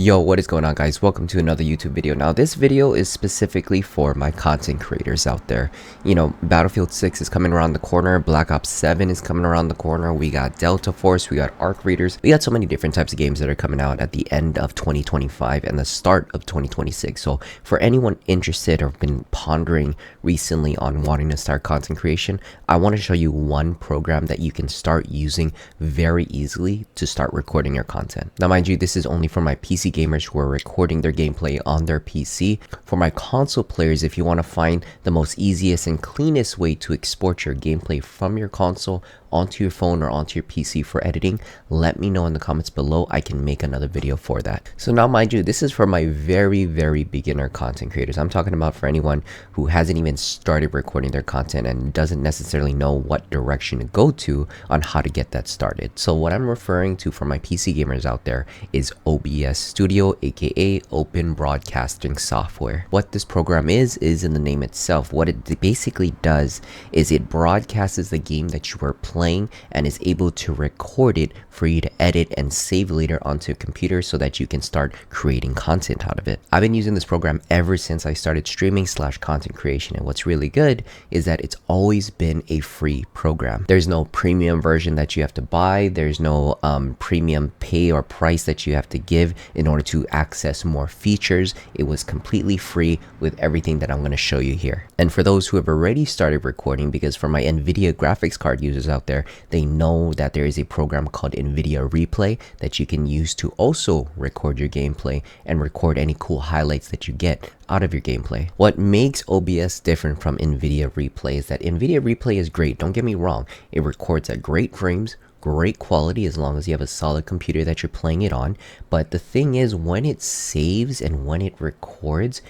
Yo, what is going on, guys? Welcome to another YouTube video. Now, this video is specifically for my content creators out there. You know, Battlefield 6 is coming around the corner. Black Ops 7 is coming around the corner. We got Delta Force. We got Arc Raiders. We got so many different types of games that are coming out at the end of 2025 and the start of 2026. So for anyone interested or been pondering recently on wanting to start content creation, I want to show you one program that you can start using very easily to start recording your content. Now, mind you, this is only for my PC gamers who are recording their gameplay on their PC. For my console players, if you want to find the most easiest and cleanest way to export your gameplay from your console onto your phone or onto your PC for editing, let me know in the comments below. I can make another video for that. So now, mind you, this is for my very beginner content creators. I'm talking about for anyone who hasn't even started recording their content and doesn't necessarily know what direction to go to on how to get that started. So what I'm referring to for my PC gamers out there is OBS Studio, aka Open Broadcasting Software. What this program is in the name itself. What it basically does is it broadcasts the game that you are playing and is able to record it for you to edit and save later onto a computer so that you can start creating content out of it. I've been using this program ever since I started streaming / content creation, and what's really good is that it's always been a free program. There's no premium version that you have to buy. There's no premium pay or price that you have to give in order to access more features. It was completely free with everything that I'm going to show you here. And for those who have already started recording, because for my NVIDIA graphics card users out there, they know that there is a program called NVIDIA Replay that you can use to also record your gameplay and record any cool highlights that you get out of your gameplay. What makes OBS different from NVIDIA Replay is that NVIDIA Replay is great. Don't get me wrong. It records at great frames, great quality as long as you have a solid computer that you're playing it on. But the thing is, when it saves and when it records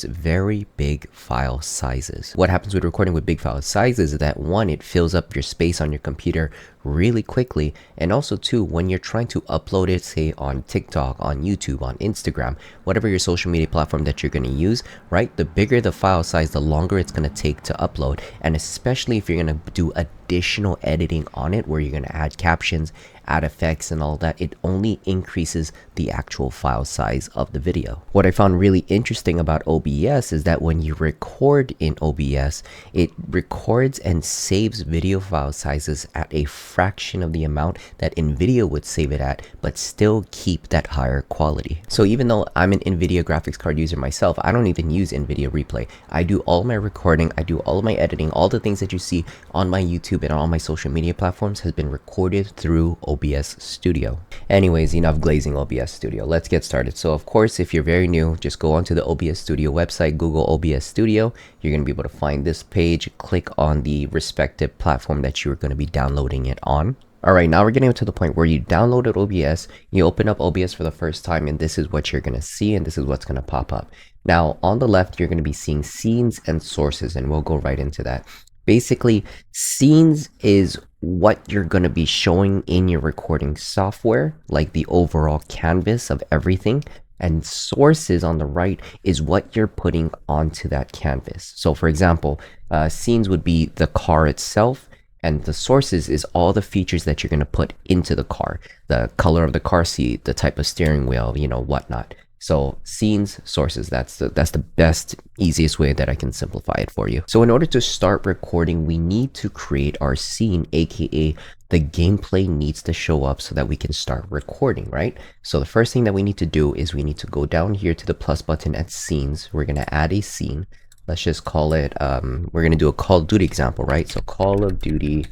very big file sizes. What happens with recording with big file sizes is that, one, it fills up your space on your computer really quickly, and also two, when you're trying to upload it, say on TikTok, on YouTube, on Instagram, whatever your social media platform that you're going to use, right? The bigger the file size, the longer it's going to take to upload. And especially if you're going to do additional editing on it, where you're going to add captions, add effects and all that, it only increases the actual file size of the video. What I found really interesting about OBS is that when you record in OBS, it records and saves video file sizes at a fraction of the amount that NVIDIA would save it at, but still keep that higher quality. So even though I'm an NVIDIA graphics card user myself, I don't even use NVIDIA Replay. I do all my recording, I do all of my editing, all the things that you see on my YouTube and on my social media platforms has been recorded through OBS Studio. Anyways, enough glazing OBS Studio. Let's get started. So of course, if you're very new, just go onto the OBS Studio website, Google OBS Studio. You're going to be able to find this page, click on the respective platform that you're going to be downloading it on. Alright, now we're getting to the point where you downloaded OBS, you open up OBS for the first time, and this is what you're going to see, and this is what's going to pop up. Now, on the left, you're going to be seeing scenes and sources, and we'll go right into that. Basically, scenes is what you're going to be showing in your recording software, like the overall canvas of everything. And sources on the right is what you're putting onto that canvas. So for example, scenes would be the car itself, and the sources is all the features that you're going to put into the car, the color of the car seat, the type of steering wheel, you know, whatnot. So scenes, sources, that's the best, easiest way that I can simplify it for you. So in order to start recording, we need to create our scene, aka the gameplay needs to show up so that we can start recording, right? So the first thing that we need to do is we need to go down here to the plus button at scenes. We're going to add a scene. Let's just call it, we're going to do a Call of Duty example, right? So Call of Duty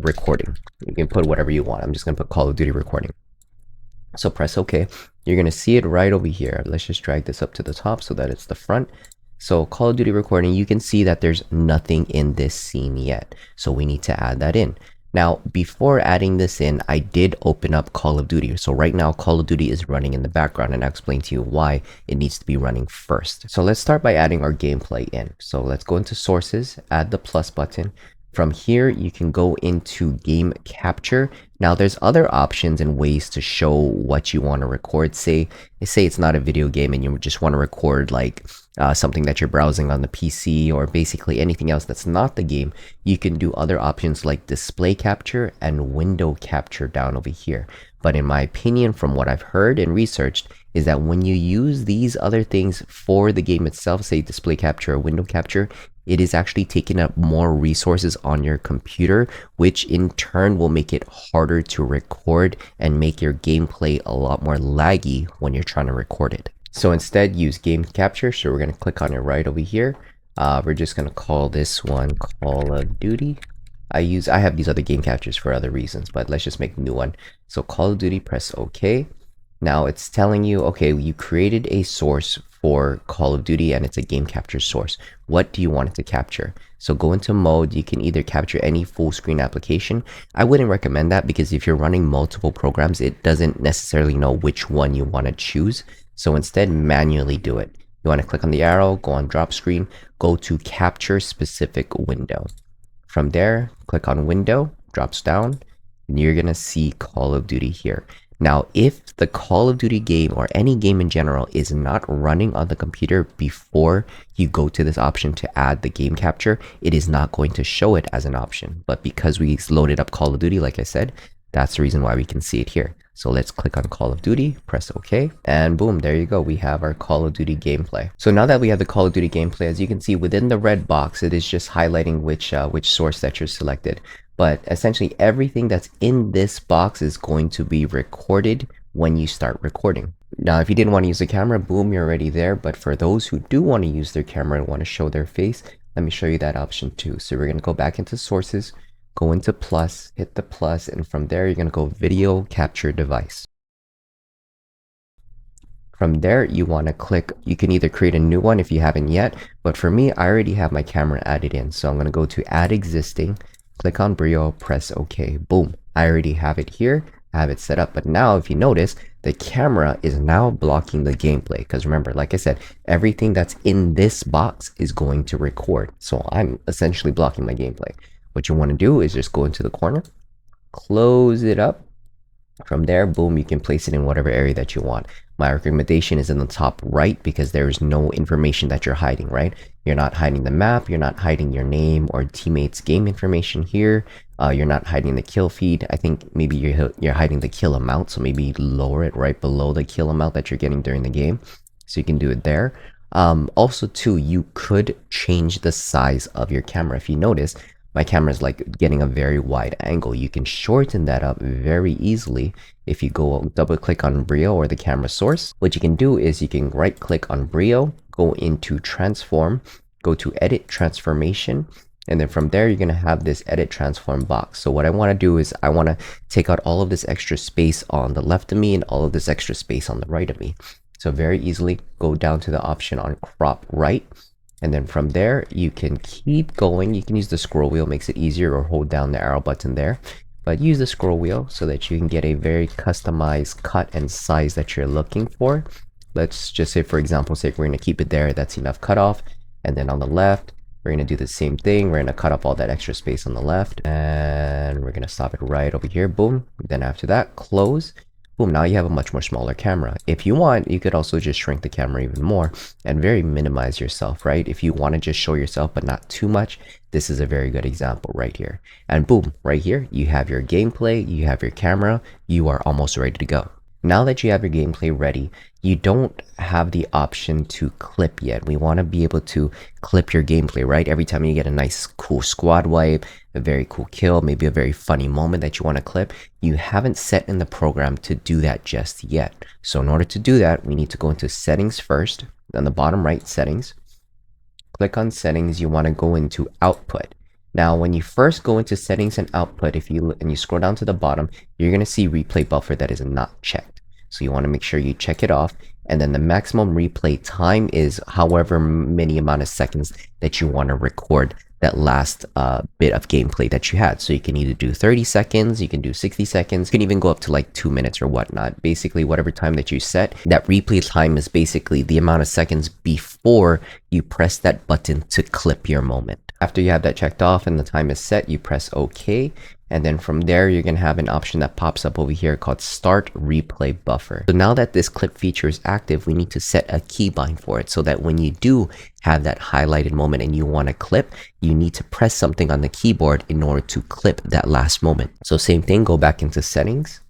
recording. You can put whatever you want. I'm just going to put Call of Duty recording. So press OK. You're going to see it right over here. Let's just drag this up to the top so that it's the front. So Call of Duty recording, you can see that there's nothing in this scene yet. So we need to add that in. Now, before adding this in, I did open up Call of Duty. So right now, Call of Duty is running in the background, and I'll explain to you why it needs to be running first. So let's start by adding our gameplay in. So let's go into sources, add the plus button. From here, you can go into game capture. Now there's other options and ways to show what you want to record. Say it's not a video game and you just want to record like something that you're browsing on the PC or basically anything else that's not the game. You can do other options like display capture and window capture down over here. But in my opinion, from what I've heard and researched, is that when you use these other things for the game itself, say display capture or window capture, it is actually taking up more resources on your computer, which in turn will make it harder to record and make your gameplay a lot more laggy when you're trying to record it. So instead, use game capture. So we're going to click on it right over here. We're just going to call this one Call of Duty. I have these other game captures for other reasons, but let's just make a new one. So Call of Duty, press OK. Now it's telling you, okay, you created a source for Call of Duty and it's a game capture source. What do you want it to capture? So go into mode. You can either capture any full screen application. I wouldn't recommend that because if you're running multiple programs, it doesn't necessarily know which one you want to choose. So instead, manually do it. You want to click on the arrow, go on drop screen, go to capture specific window. From there, click on window, drops down, and you're going to see Call of Duty here. Now, if the Call of Duty game or any game in general is not running on the computer before you go to this option to add the game capture, it is not going to show it as an option. But because we loaded up Call of Duty, like I said, that's the reason why we can see it here. So let's click on Call of Duty, press OK, and boom, there you go. We have our Call of Duty gameplay. So now that we have the Call of Duty gameplay, as you can see within the red box, it is just highlighting which source that you're selected. But essentially everything that's in this box is going to be recorded when you start recording. Now, if you didn't want to use the camera, boom, you're already there. But for those who do want to use their camera and want to show their face, let me show you that option too. So we're going to go back into sources, go into plus, hit the plus, and from there, you're going to go video capture device. From there, you want to click, you can either create a new one if you haven't yet, but for me, I already have my camera added in. So I'm going to go to add existing, click on Brio, press OK. Boom, I already have it here, I have it set up. But now if you notice, the camera is now blocking the gameplay. Because remember, like I said, everything that's in this box is going to record. So I'm essentially blocking my gameplay. What you want to do is just go into the corner, close it up. From there, boom, you can place it in whatever area that you want. My recommendation is in the top right because there's no information that you're hiding, right? You're not hiding the map, you're not hiding your name or teammates' game information here. You're not hiding the kill feed. I think maybe you're hiding the kill amount, so maybe lower it right below the kill amount that you're getting during the game. So you can do it there. Also too, you could change the size of your camera. If you notice, my camera is like getting a very wide angle. You can shorten that up very easily if you go double click on Brio or the camera source. What you can do is you can right click on Brio, go into transform, go to edit transformation, and then from there you're going to have this edit transform box. So what I want to do is I want to take out all of this extra space on the left of me and all of this extra space on the right of me. So very easily go down to the option on crop right. And then from there, you can keep going. You can use the scroll wheel, makes it easier, or hold down the arrow button there. But use the scroll wheel so that you can get a very customized cut and size that you're looking for. Let's just say, for example, say we're going to keep it there. That's enough cutoff. And then on the left, we're going to do the same thing. We're going to cut up all that extra space on the left. And we're going to stop it right over here. Boom. Then after that, close. Boom, now you have a much more smaller camera. If you want, you could also just shrink the camera even more and very minimize yourself, right? If you want to just show yourself, but not too much, this is a very good example right here. And boom, right here, you have your gameplay, you have your camera, you are almost ready to go. Now that you have your gameplay ready, you don't have the option to clip yet. We want to be able to clip your gameplay, right? Every time you get a nice cool squad wipe, a very cool kill, maybe a very funny moment that you want to clip, you haven't set in the program to do that just yet. So in order to do that, we need to go into settings first. On the bottom right, settings. Click on settings, you want to go into output. Now, when you first go into settings and output, if you scroll down to the bottom, you're going to see replay buffer that is not checked. So you want to make sure you check it off. And then the maximum replay time is however many amount of seconds that you want to record that last bit of gameplay that you had. So you can either do 30 seconds, you can do 60 seconds, you can even go up to like 2 minutes or whatnot. Basically, whatever time that you set, that replay time is basically the amount of seconds before you press that button to clip your moment. After you have that checked off and the time is set, you press OK. And then from there, you're going to have an option that pops up over here called Start Replay Buffer. So now that this clip feature is active, we need to set a keybind for it so that when you do have that highlighted moment and you want to clip, you need to press something on the keyboard in order to clip that last moment. So same thing, go back into settings,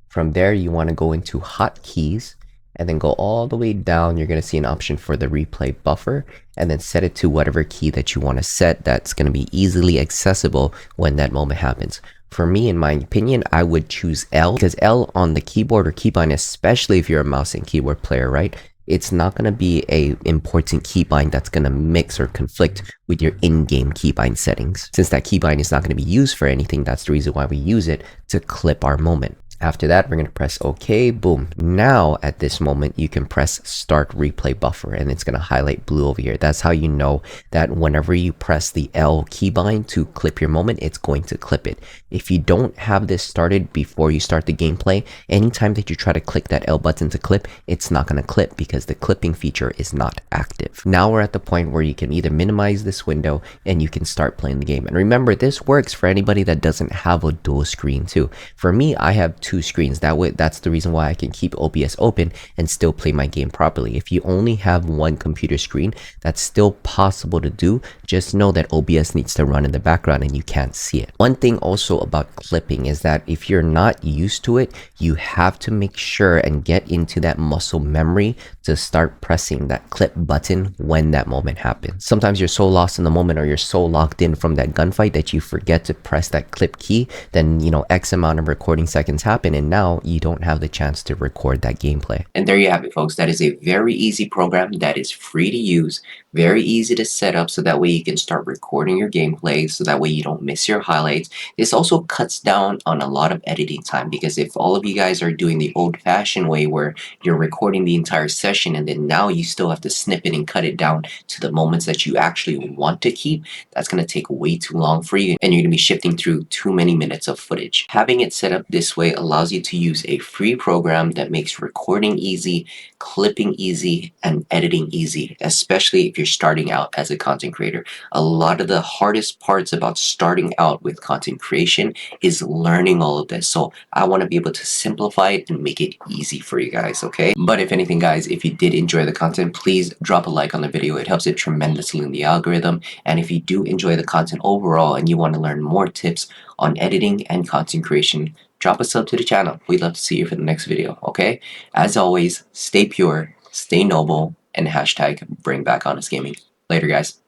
From there, you want to go into hotkeys and then go all the way down. You're going to see an option for the replay buffer and then set it to whatever key that you want to set that's going to be easily accessible when that moment happens. For me, in my opinion, I would choose L, because L on the keyboard or keybind, especially if you're a mouse and keyboard player, right? It's not going to be a important keybind that's going to mix or conflict with your in-game keybind settings. Since that keybind is not going to be used for anything, that's the reason why we use it to clip our moment. After that, we're going to press OK, boom. Now at this moment, you can press start replay buffer and it's going to highlight blue over here. That's how you know that whenever you press the L keybind to clip your moment, it's going to clip it. If you don't have this started before you start the gameplay, anytime that you try to click that L button to clip, it's not going to clip because the clipping feature is not active. Now we're at the point where you can either minimize this window and you can start playing the game. And remember, this works for anybody that doesn't have a dual screen too. For me, I have two screens. That's the reason why I can keep OBS open and still play my game properly. If you only have one computer screen, that's still possible to do. Just know that OBS needs to run in the background and you can't see it. One thing also about clipping is that if you're not used to it, you have to make sure and get into that muscle memory to start pressing that clip button when that moment happens. Sometimes you're so lost in the moment or you're so locked in from that gunfight that you forget to press that clip key. Then, X amount of recording seconds happen and now you don't have the chance to record that gameplay. And there you have it, folks. That is a very easy program that is free to use, very easy to set up, so that way you can start recording your gameplay, so that way you don't miss your highlights. This also cuts down on a lot of editing time, because if all of you guys are doing the old-fashioned way where you're recording the entire session and then now you still have to snip it and cut it down to the moments that you actually want to keep, that's going to take way too long for you and you're going to be shifting through too many minutes of footage. Having it set up this way allows you to use a free program that makes recording easy, clipping easy, and editing easy, especially if you're starting out as a content creator. A lot of the hardest parts about starting out with content creation is learning all of this. So I want to be able to simplify it and make it easy for you guys, okay? But if anything, guys, if you did enjoy the content, please drop a like on the video. It helps it tremendously in the algorithm. And if you do enjoy the content overall and you want to learn more tips on editing and content creation, drop a sub to the channel. We'd love to see you for the next video, okay? As always, stay pure, stay noble, and hashtag bring back honest gaming. Later, guys.